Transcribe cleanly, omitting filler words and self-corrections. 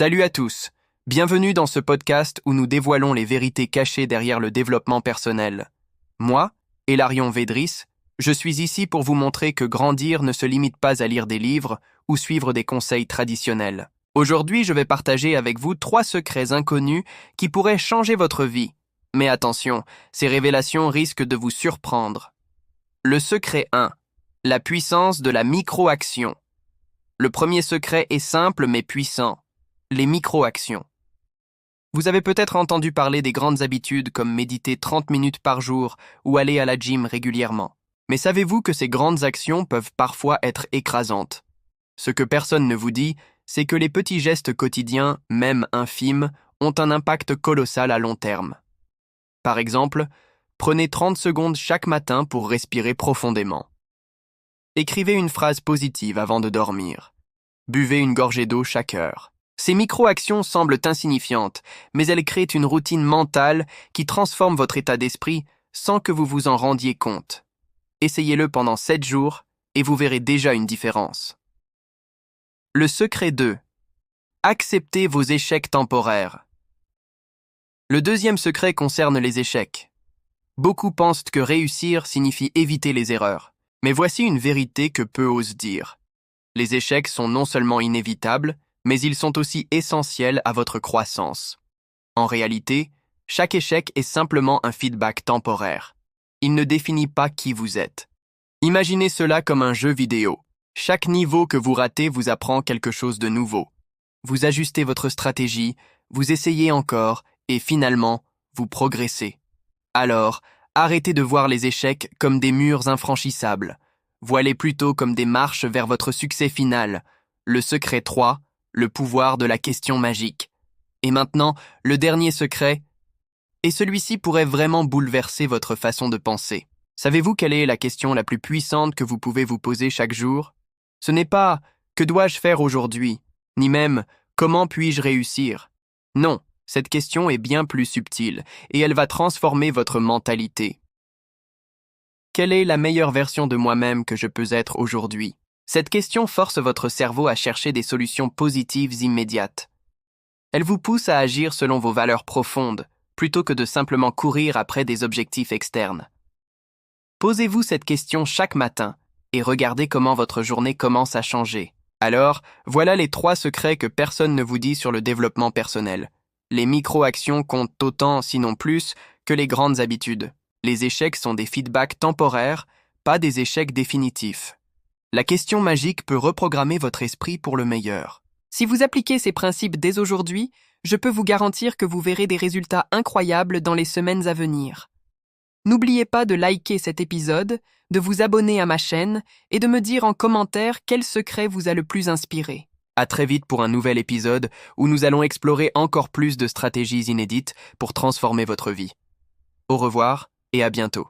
Salut à tous, bienvenue dans ce podcast où nous dévoilons les vérités cachées derrière le développement personnel. Moi, Hilarion Védris, je suis ici pour vous montrer que grandir ne se limite pas à lire des livres ou suivre des conseils traditionnels. Aujourd'hui, je vais partager avec vous 3 secrets inconnus qui pourraient changer votre vie. Mais attention, ces révélations risquent de vous surprendre. Le secret 1. La puissance de la micro-action. Le premier secret est simple mais puissant. Les micro-actions. Vous avez peut-être entendu parler des grandes habitudes comme méditer 30 minutes par jour ou aller à la gym régulièrement. Mais savez-vous que ces grandes actions peuvent parfois être écrasantes? Ce que personne ne vous dit, c'est que les petits gestes quotidiens, même infimes, ont un impact colossal à long terme. Par exemple, prenez 30 secondes chaque matin pour respirer profondément. Écrivez une phrase positive avant de dormir. Buvez une gorgée d'eau chaque heure. Ces micro-actions semblent insignifiantes, mais elles créent une routine mentale qui transforme votre état d'esprit sans que vous vous en rendiez compte. Essayez-le pendant 7 jours et vous verrez déjà une différence. Le secret 2. Acceptez vos échecs temporaires. Le deuxième secret concerne les échecs. Beaucoup pensent que réussir signifie éviter les erreurs, mais voici une vérité que peu osent dire. Les échecs sont non seulement inévitables, mais ils sont aussi essentiels à votre croissance. En réalité, chaque échec est simplement un feedback temporaire. Il ne définit pas qui vous êtes. Imaginez cela comme un jeu vidéo. Chaque niveau que vous ratez vous apprend quelque chose de nouveau. Vous ajustez votre stratégie, vous essayez encore, et finalement, vous progressez. Alors, arrêtez de voir les échecs comme des murs infranchissables. Voyez-les plutôt comme des marches vers votre succès final. Le secret 3. Le pouvoir de la question magique. Et maintenant, le dernier secret, et celui-ci pourrait vraiment bouleverser votre façon de penser. Savez-vous quelle est la question la plus puissante que vous pouvez vous poser chaque jour? Ce n'est pas « que dois-je faire aujourd'hui ?» ni même « comment puis-je réussir ?» Non, cette question est bien plus subtile et elle va transformer votre mentalité. Quelle est la meilleure version de moi-même que je peux être aujourd'hui? Cette question force votre cerveau à chercher des solutions positives immédiates. Elle vous pousse à agir selon vos valeurs profondes, plutôt que de simplement courir après des objectifs externes. Posez-vous cette question chaque matin et regardez comment votre journée commence à changer. Alors, voilà les 3 secrets que personne ne vous dit sur le développement personnel. Les micro-actions comptent autant, sinon plus, que les grandes habitudes. Les échecs sont des feedbacks temporaires, pas des échecs définitifs. La question magique peut reprogrammer votre esprit pour le meilleur. Si vous appliquez ces principes dès aujourd'hui, je peux vous garantir que vous verrez des résultats incroyables dans les semaines à venir. N'oubliez pas de liker cet épisode, de vous abonner à ma chaîne et de me dire en commentaire quel secret vous a le plus inspiré. À très vite pour un nouvel épisode où nous allons explorer encore plus de stratégies inédites pour transformer votre vie. Au revoir et à bientôt.